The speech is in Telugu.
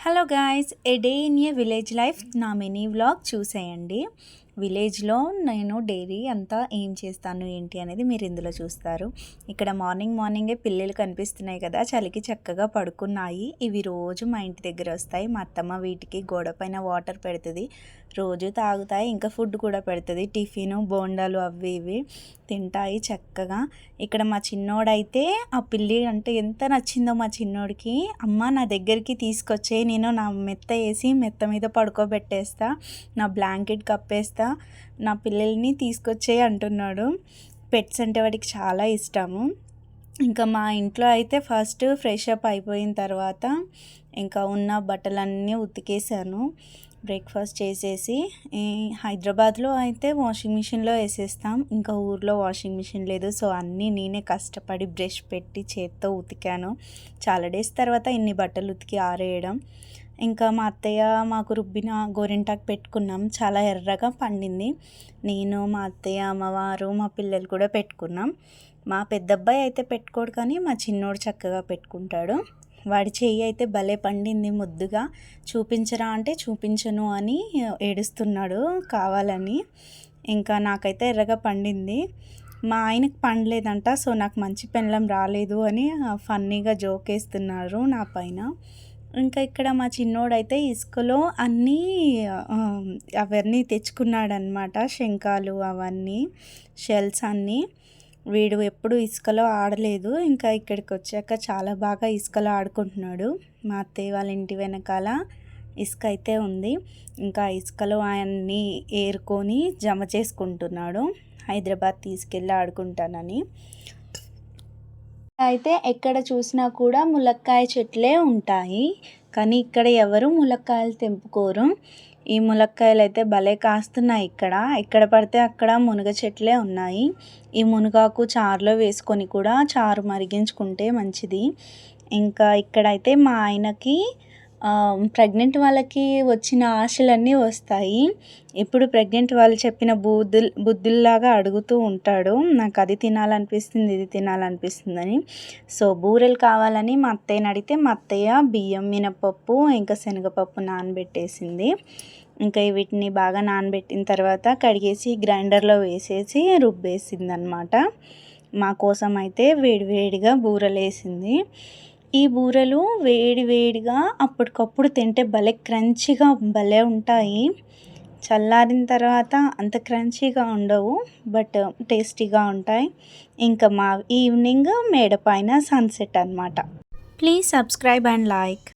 Hello guys, A day in a village life నా మినీ వ్లాగ్ చూసేయండి. విలేజ్లో నేను డైలీ అంతా ఏం చేస్తాను ఏంటి అనేది మీరు ఇందులో చూస్తారు. ఇక్కడ మార్నింగే పిల్లలు కనిపిస్తున్నాయి కదా, చలికి చక్కగా పడుకున్నాయి. ఇవి రోజు మా ఇంటి దగ్గర వస్తాయి. మా అత్తమ్మ వీటికి గోడ పైన వాటర్ పెడుతుంది, రోజు తాగుతాయి. ఇంకా ఫుడ్ కూడా పెడుతుంది, టిఫిన్ బోండాలు అవి ఇవి తింటాయి చక్కగా. ఇక్కడ మా చిన్నోడైతే ఆ పిల్లి అంటే ఎంత నచ్చిందో మా చిన్నోడికి. అమ్మ నా దగ్గరికి తీసుకొచ్చే, నేను నా మెత్త వేసి మెత్త మీద పడుకోబెట్టేస్తా, నా బ్లాంకెట్ కప్పేస్తా, నా పిల్లల్ని తీసుకొచ్చే అంటున్నాడు. పెట్స్ అంటే వాడికి చాలా ఇష్టము. ఇంకా మా ఇంట్లో అయితే ఫస్ట్ ఫ్రెష్ అప్ అయిపోయిన తర్వాత ఇంకా ఉన్న బట్టలన్నీ ఉతికేసాను. బ్రేక్ఫాస్ట్ చేసేసి హైదరాబాద్లో అయితే వాషింగ్ మిషన్లో వేసేస్తాం, ఇంకా ఊర్లో వాషింగ్ మిషన్ లేదు. సో అన్నీ నేనే కష్టపడి బ్రష్ పెట్టి చేత్తో ఉతికాను. చాలా డేస్ తర్వాత ఇన్ని బట్టలు ఉతికి ఆరేయడం. ఇంకా మా అత్తయ్య మాకు రుబ్బిన గోరింటాకు పెట్టుకున్నాం, చాలా ఎర్రగా పండింది. నేను, మా అత్తయ్య, అమ్మవారు, మా పిల్లలు కూడా పెట్టుకున్నాం. మా పెద్దబ్బాయి అయితే పెట్టుకోడు, కానీ మా చిన్నోడు చక్కగా పెట్టుకుంటాడు. వాడి చెయ్యి అయితే భలే పండింది ముద్దుగా. చూపించరా అంటే చూపించను అని ఏడుస్తున్నాడు కావాలని. ఇంకా నాకైతే ఎర్రగా పండింది, మా ఆయనకు పండలేదంట. సో నాకు మంచి పెళ్ళం రాలేదు అని ఫన్నీగా జోక్ వేస్తున్నారు నా పైన. ఇంకా ఇక్కడ మా చిన్నోడైతే ఇసుకలో అవన్నీ తెచ్చుకున్నాడనమాట, శంఖాలు అవన్నీ, షెల్స్ అన్నీ. వీడు ఎప్పుడు ఇసుకలో ఆడలేదు, ఇంకా ఇక్కడికి వచ్చాక చాలా బాగా ఇసుకలో ఆడుకుంటున్నాడు. మా అత్తయ్య వాళ్ళ ఇంటి వెనకాల ఇసుక అయితే ఉంది, ఇంకా ఇసుకలో ఆయన్ని ఏరుకొని జమ చేసుకుంటున్నాడు, హైదరాబాద్ తీసుకెళ్ళి ఆడుకుంటానని. అయితే ఎక్కడ చూసినా కూడా ములక్కాయ చెట్లే ఉంటాయి, కానీ ఇక్కడ ఎవరు ములక్కాయలు తెంపుకోరు. ఈ ములక్కాయలు అయితే భలే కాస్తున్నాయి. ఎక్కడ పడితే అక్కడ మునగ చెట్లే ఉన్నాయి. ఈ మునగాకు చారులో వేసుకొని కూడా చారు మరిగించుకుంటే మంచిది. ఇంకా ఇక్కడైతే మా ఆయనకి ప్రెగ్నెంట్ వాళ్ళకి వచ్చిన ఆశలన్నీ వస్తాయి. ఇప్పుడు ప్రెగ్నెంట్ వాళ్ళు చెప్పిన బుద్ధుల్లాగా అడుగుతూ ఉంటాడు, నాకు అది తినాలనిపిస్తుంది, ఇది తినాలనిపిస్తుందని. సో బూరెలు కావాలని మా అత్తయ్యని అడిగితే మా అత్తయ్య బియ్యం, మినపప్పు, ఇంకా శనగపప్పు నానబెట్టేసింది. ఇంకా వీటిని బాగా నానబెట్టిన తర్వాత కడిగేసి గ్రైండర్లో వేసేసి రుబ్బేసింది అనమాట. మా కోసం అయితే వేడివేడిగా బూరెలు వేసింది. ఈ బూరెలు వేడివేడిగా అప్పటికప్పుడు తింటే భలే క్రంచీగా భలే ఉంటాయి. చల్లారిన తర్వాత అంత క్రంచీగా ఉండవు, బట్ టేస్టీగా ఉంటాయి. ఇంకా మా ఈవినింగ్ మేడ పైన సన్సెట్ అనమాట. Please subscribe and like.